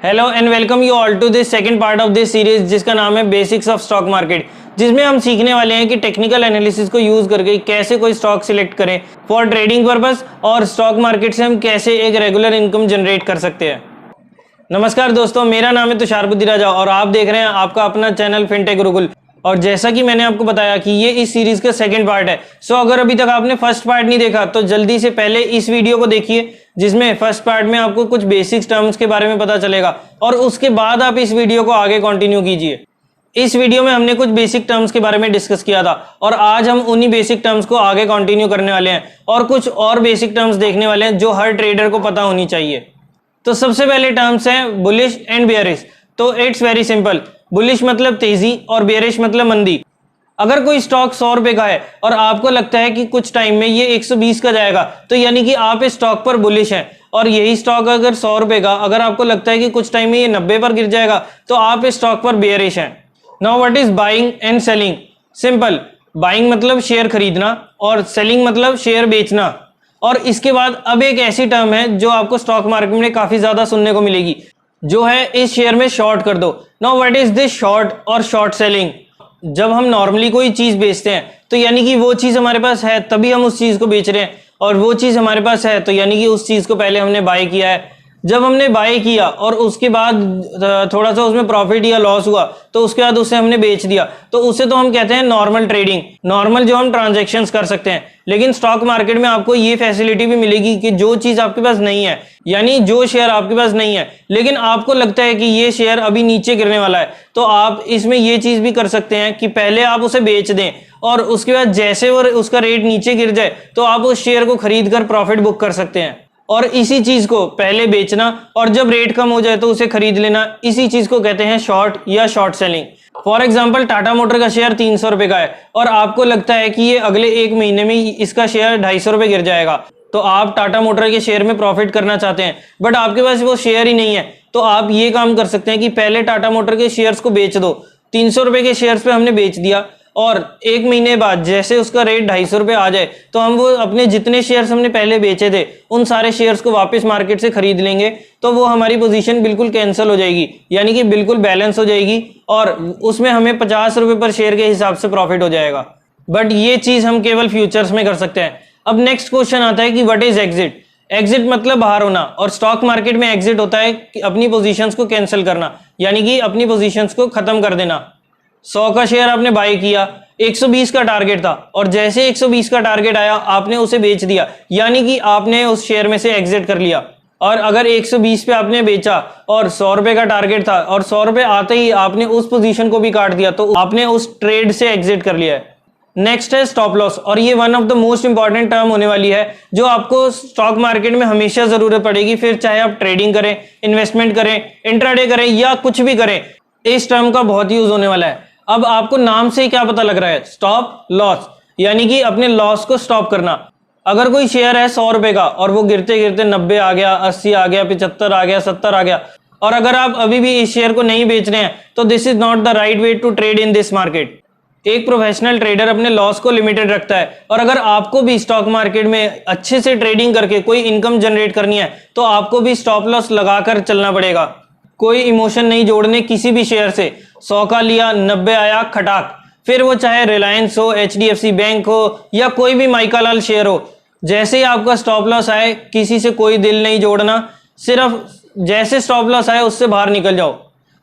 Hello and welcome you all to this second part of this series जिसका नाम है basics of stock market, जिसमें हम सीखने वाले हैं कि टेक्निकल एनालिसिस को यूज करके कैसे कोई स्टॉक सिलेक्ट करें फॉर ट्रेडिंग पर्पस और स्टॉक मार्केट से हम कैसे एक रेगुलर इनकम जनरेट कर सकते हैं। नमस्कार दोस्तों, मेरा नाम है तुषार बुद्धिराजा और आप देख रहे हैं आपका अपना चैनल फिनटेक गुरुकुल। और जैसा कि मैंने आपको बताया कि ये इस सीरीज का सेकंड पार्ट है, सो अगर अभी तक आपने फर्स्ट पार्ट नहीं देखा तो जल्दी से पहले इस वीडियो को देखिए, जिसमें फर्स्ट पार्ट में आपको कुछ बेसिक्स टर्म्स के बारे में पता चलेगा और उसके बाद आप इस वीडियो को आगे कंटिन्यू कीजिए। इस वीडियो में हमने कुछ बेसिक टर्म्स के बारे में डिस्कस किया था और आज हम उन्हीं बेसिक टर्म्स को आगे कंटिन्यू करने वाले हैं और कुछ और बेसिक टर्म्स देखने वाले हैं जो हर ट्रेडर को पता होनी चाहिए। तो सबसे पहले टर्म्स हैं बुलिश एंड बेयरिश। तो इट्स वेरी सिंपल, बुलिश मतलब तेजी और बेयरिश मतलब मंदी। अगर कोई स्टॉक 100 रुपए का है और आपको लगता है कि कुछ टाइम में ये 120 का जाएगा, तो यानी कि आप इस स्टॉक पर बुलिश हैं। और यही स्टॉक अगर 100 रुपए का अगर आपको लगता है कि कुछ टाइम में ये 90 पर गिर जाएगा, तो आप इस स्टॉक पर बेयरिश हैं। Now what is buying and selling? Simple, buying मतलब शेयर खरीदना और सेलिंग मतलब शेयर बेचना। और इसके बाद अब एक ऐसी टर्म है जो आपको स्टॉक मार्केट में काफी ज्यादा सुनने को मिलेगी, जो है इस शेयर में शॉर्ट कर दो। Now what is this short और शॉर्ट सेलिंग? जब हम नॉर्मली कोई चीज बेचते हैं तो यानी कि वो चीज हमारे पास है तभी हम उस चीज को बेच रहे हैं, और वो चीज हमारे पास है तो यानी कि उस चीज को पहले हमने बाय किया है। जब हमने बाय किया और उसके बाद थोड़ा सा उसमें प्रॉफिट या लॉस हुआ तो उसके बाद उसे हमने बेच दिया, तो उसे तो हम कहते हैं नॉर्मल ट्रेडिंग, नॉर्मल जो हम ट्रांजैक्शंस कर सकते हैं। लेकिन स्टॉक मार्केट में आपको ये फैसिलिटी भी मिलेगी कि जो चीज आपके पास नहीं है, यानी जो शेयर आपके पास नहीं है लेकिन आपको लगता है कि ये शेयर अभी नीचे गिरने वाला है, तो आप इसमें ये चीज भी कर सकते हैं कि पहले आप उसे बेच दें और उसके बाद जैसे वो उसका रेट नीचे गिर जाए तो आप उस शेयर को खरीद कर प्रॉफिट बुक कर सकते हैं। और इसी चीज को पहले बेचना और जब रेट कम हो जाए तो उसे खरीद लेना, इसी चीज को कहते हैं शॉर्ट या short selling. For example, Tata motor का शेयर 300 रुपए का है और आपको लगता है कि ये अगले एक महीने में इसका शेयर 250 रुपए गिर जाएगा, तो आप टाटा मोटर के शेयर में प्रॉफिट करना चाहते हैं बट आपके पास वो शेयर ही नहीं है। तो आप ये काम कर सकते हैं कि पहले टाटा मोटर के शेयर्स को बेच दो। 300 रुपए के शेयर्स पे हमने बेच दिया और एक महीने बाद जैसे उसका रेट 250 रुपए आ जाए तो हम वो अपने जितने शेयर्स हमने पहले बेचे थे उन सारे शेयर्स को वापस मार्केट से खरीद लेंगे, तो वो हमारी पोजीशन बिल्कुल कैंसिल हो जाएगी, यानी कि बिल्कुल बैलेंस हो जाएगी और उसमें हमें 50 रुपए पर शेयर के हिसाब से प्रॉफिट हो जाएगा। बट ये चीज हम केवल फ्यूचर्स में कर सकते हैं। अब नेक्स्ट क्वेश्चन आता है कि व्हाट इज एग्जिट? एग्जिट मतलब बाहर होना, और स्टॉक मार्केट में एग्जिट होता है कि अपनी पोजीशंस को कैंसिल करना, यानी कि अपनी पोजीशंस को खत्म कर देना। 100 का शेयर आपने बाय किया, 120 का टारगेट था और जैसे 120 का टारगेट आया आपने उसे बेच दिया, यानी कि आपने उस शेयर में से एग्जिट कर लिया। और अगर 120 पे आपने बेचा और 100 रुपए का टारगेट था और 100 रुपए आते ही आपने उस पोजीशन को भी काट दिया, तो आपने उस ट्रेड से एग्जिट कर लिया है। नेक्स्ट है स्टॉप लॉस, और ये one of the most important term होने वाली है जो आपको स्टॉक मार्केट में हमेशा जरूरत पड़ेगी, फिर चाहे आप ट्रेडिंग करें, इन्वेस्टमेंट करें, इंट्राडे करें या कुछ भी करें, इस टर्म का बहुत यूज होने वाला है। अब आपको नाम से ही क्या पता लग रहा है, स्टॉप लॉस, यानी कि अपने लॉस को स्टॉप करना। अगर कोई शेयर है 100 रुपए का और वो गिरते गिरते 90 आ गया, 80 आ गया, 75 आ गया, 70 आ गया, और अगर आप अभी भी इस शेयर को नहीं बेच रहे हैं तो this is not the right way to trade in this market. एक प्रोफेशनल ट्रेडर अपने लॉस को लिमिटेड रखता है, और अगर आपको भी स्टॉक मार्केट में अच्छे से ट्रेडिंग करके कोई इनकम जनरेट करनी है तो आपको भी स्टॉप लॉस लगाकर चलना पड़ेगा। कोई इमोशन नहीं जोड़ने किसी भी शेयर से। 100 का लिया, 90 आया, खटाक, फिर वो चाहे रिलायंस हो, HDFC बैंक हो या कोई भी माइकालाल शेयर हो, जैसे ही आपका स्टॉप लॉस आए किसी से कोई दिल नहीं जोड़ना, सिर्फ जैसे स्टॉप लॉस आए उससे बाहर निकल जाओ।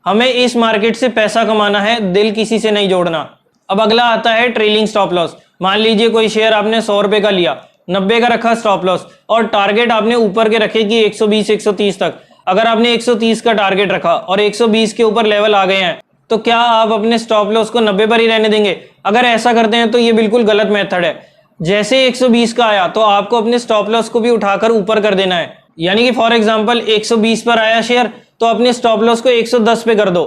हमें इस मार्केट से पैसा कमाना है, दिल किसी से नहीं जोड़ना। अब अगला आता है ट्रेलिंग स्टॉप लॉस। मान लीजिए कोई शेयर आपने 100 रुपए का लिया, 90 का रखा स्टॉप लॉस और टारगेट आपने ऊपर के रखे कि 120 130 तक। अगर आपने 130 का टारगेट रखा और 120 के ऊपर लेवल आ गए हैं, तो क्या आप अपने स्टॉप लॉस को 90 पर ही रहने देंगे? अगर ऐसा करते हैं तो ये बिल्कुल गलत मेथड है। जैसे 120 का आया तो आपको अपने स्टॉप लॉस को भी उठाकर ऊपर कर देना है, यानी कि फॉर एग्जांपल 120 पर आया शेयर तो अपने स्टॉप लॉस को 110 पे कर दो।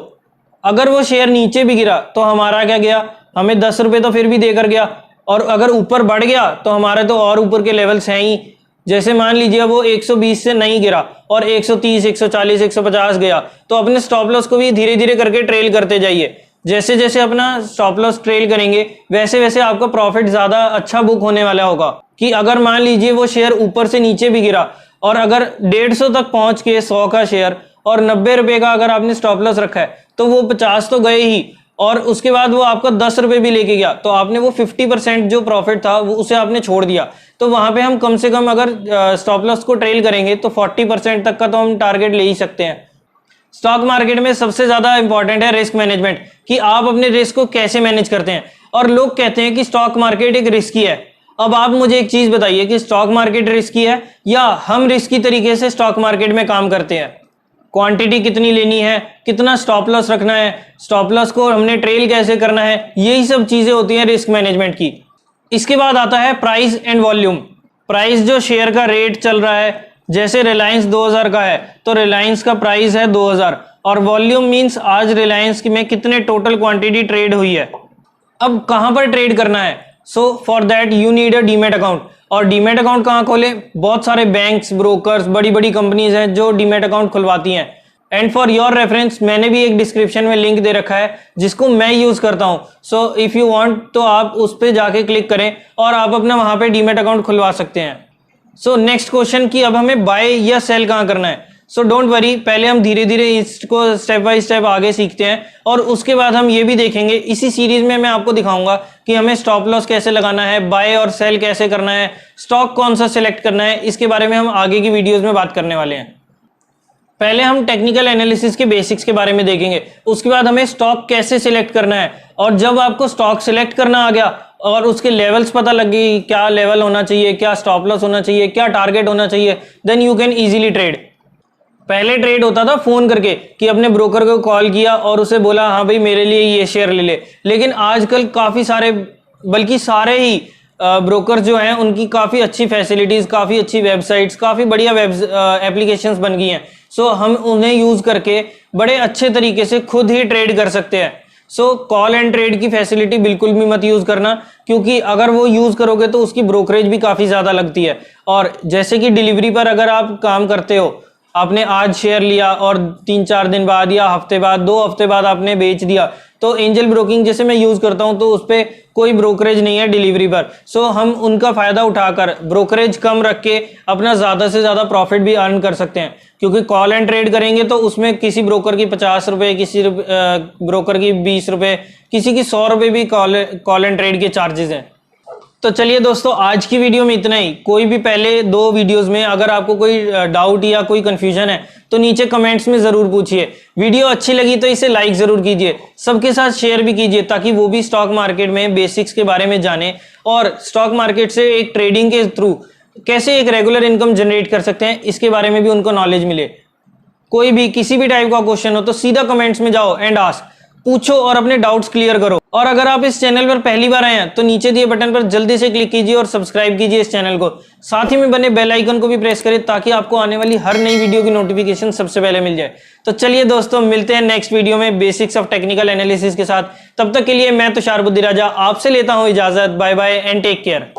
अगर वो शेयर नीचे भी गिरा तो हमारा क्या गया, हमें 10 रुपए तो फिर भी देकर गया, और अगर ऊपर बढ़ गया तो हमारे तो और ऊपर के लेवल्स हैं ही। जैसे मान लीजिए वो 120 से नहीं गिरा और 130 140 150 गया, तो अपने स्टॉप लॉस को भी धीरे धीरे करके ट्रेल करते जाइए। जैसे जैसे अपना स्टॉप लॉस ट्रेल करेंगे वैसे वैसे आपका प्रॉफिट ज्यादा अच्छा बुक होने वाला होगा। कि अगर मान लीजिए वो शेयर ऊपर से नीचे भी गिरा और अगर 150 तक पहुंच के 100 का शेयर और 90 रुपए का अगर आपने स्टॉप लॉस रखा है तो वो 50 तो गए ही, और उसके बाद वो आपका 10 रुपए भी लेके गया, तो आपने वो 50% जो प्रॉफिट था वो उसे आपने छोड़ दिया। तो वहां पे हम कम से कम अगर स्टॉप लॉस को ट्रेल करेंगे तो 40% तक का तो हम टारगेट ले ही सकते हैं। स्टॉक मार्केट में सबसे ज्यादा इंपॉर्टेंट है रिस्क मैनेजमेंट, कि आप अपने रिस्क को कैसे मैनेज करते हैं। और लोग कहते हैं कि स्टॉक मार्केट एक रिस्की है। अब आप मुझे एक चीज बताइए कि स्टॉक मार्केट रिस्की है या हम रिस्की तरीके से स्टॉक मार्केट में काम करते हैं। क्वांटिटी कितनी लेनी है, कितना स्टॉप लॉस रखना है, स्टॉप लॉस को हमने ट्रेल कैसे करना है, यही सब चीजें होती हैं रिस्क मैनेजमेंट की। इसके बाद आता है प्राइस एंड वॉल्यूम। प्राइस जो शेयर का रेट चल रहा है, जैसे रिलायंस 2000 का है तो रिलायंस का प्राइस है 2000, और वॉल्यूम मींस आज रिलायंस में कितने टोटल क्वांटिटी ट्रेड हुई है। अब कहां पर ट्रेड करना है, so for that you need a demat account. और डीमैट अकाउंट कहां खोलें, बहुत सारे बैंक्स, ब्रोकर्स, बड़ी बड़ी कंपनीज हैं जो डीमैट अकाउंट खुलवाती हैं। एंड फॉर योर रेफरेंस मैंने भी एक डिस्क्रिप्शन में लिंक दे रखा है जिसको मैं यूज करता हूं। सो इफ यू वांट तो आप उस पर जाके क्लिक करें और आप अपना वहां पे डीमैट अकाउंट खुलवा सकते हैं। सो नेक्स्ट क्वेश्चन कि अब हमें बाय या सेल कहां करना है। सो डोंट वरी, पहले हम धीरे धीरे इसको स्टेप बाय स्टेप आगे सीखते हैं और उसके बाद हम ये भी देखेंगे, इसी सीरीज में मैं आपको दिखाऊंगा कि हमें स्टॉप लॉस कैसे लगाना है, बाय और सेल कैसे करना है, स्टॉक कौन सा सिलेक्ट करना है। इसके बारे में हम आगे की वीडियोस में बात करने वाले हैं। पहले हम टेक्निकल एनालिसिस के बेसिक्स के बारे में देखेंगे, उसके बाद हमें स्टॉक कैसे सिलेक्ट करना है। और जब आपको स्टॉक सिलेक्ट करना आ गया और उसके लेवल्स पता लग गई, क्या लेवल होना चाहिए, क्या स्टॉप लॉस होना चाहिए, क्या टारगेट होना चाहिए, then you can easily trade. पहले ट्रेड होता था फोन करके कि अपने ब्रोकर को कॉल किया और उसे बोला हाँ भाई मेरे लिए ये शेयर ले ले। लेकिन आजकल काफी सारे, बल्कि सारे ही ब्रोकर जो हैं उनकी काफी अच्छी फैसिलिटीज, काफी अच्छी वेबसाइट्स, काफी बढ़िया एप्लीकेशंस बन गई हैं। सो हम उन्हें यूज करके बड़े अच्छे तरीके से खुद ही ट्रेड कर सकते हैं। सो कॉल एंड ट्रेड की फैसिलिटी बिल्कुल भी मत यूज करना, क्योंकि अगर वो यूज करोगे तो उसकी ब्रोकरेज भी काफी ज्यादा लगती है। और जैसे कि डिलीवरी पर अगर आप काम करते हो, आपने आज शेयर लिया और 3-4 दिन बाद या हफ्ते बाद, 2 हफ्ते बाद आपने बेच दिया, तो एंजल ब्रोकिंग जैसे मैं यूज करता हूं तो उस पर कोई ब्रोकरेज नहीं है डिलीवरी पर। सो हम उनका फायदा उठाकर ब्रोकरेज कम रख के अपना ज्यादा से ज्यादा प्रॉफिट भी अर्न कर सकते हैं। क्योंकि कॉल एंड ट्रेड करेंगे तो उसमें किसी ब्रोकर की 50 रुपए, किसी ब्रोकर की 20 रुपए, किसी की 100 रुपए भी कॉल एंड ट्रेड के चार्जेस हैं। तो चलिए दोस्तों, आज की वीडियो में इतना ही। कोई भी पहले 2 वीडियोस में अगर आपको कोई डाउट या कोई कंफ्यूजन है तो नीचे कमेंट्स में जरूर पूछिए। वीडियो अच्छी लगी तो इसे लाइक जरूर कीजिए, सबके साथ शेयर भी कीजिए ताकि वो भी स्टॉक मार्केट में बेसिक्स के बारे में जाने और स्टॉक मार्केट से एक ट्रेडिंग के थ्रू कैसे एक रेगुलर इनकम जनरेट कर सकते हैं इसके बारे में भी उनको नॉलेज मिले। कोई भी किसी भी टाइप का क्वेश्चन हो तो सीधा कमेंट्स में जाओ एंड आस्क, पूछो और अपने डाउट्स क्लियर करो। और अगर आप इस चैनल पर पहली बार आए हैं तो नीचे दिए बटन पर जल्दी से क्लिक कीजिए और सब्सक्राइब कीजिए इस चैनल को। साथ ही में बने बेल आइकन को भी प्रेस करें ताकि आपको आने वाली हर नई वीडियो की नोटिफिकेशन सबसे पहले मिल जाए। तो चलिए दोस्तों, मिलते हैं नेक्स्ट वीडियो में बेसिक्स ऑफ टेक्निकल एनालिसिस के साथ। तब तक के लिए मैं तुषार बुद्धिराजा आपसे लेता हूं इजाजत। Bye bye and take care.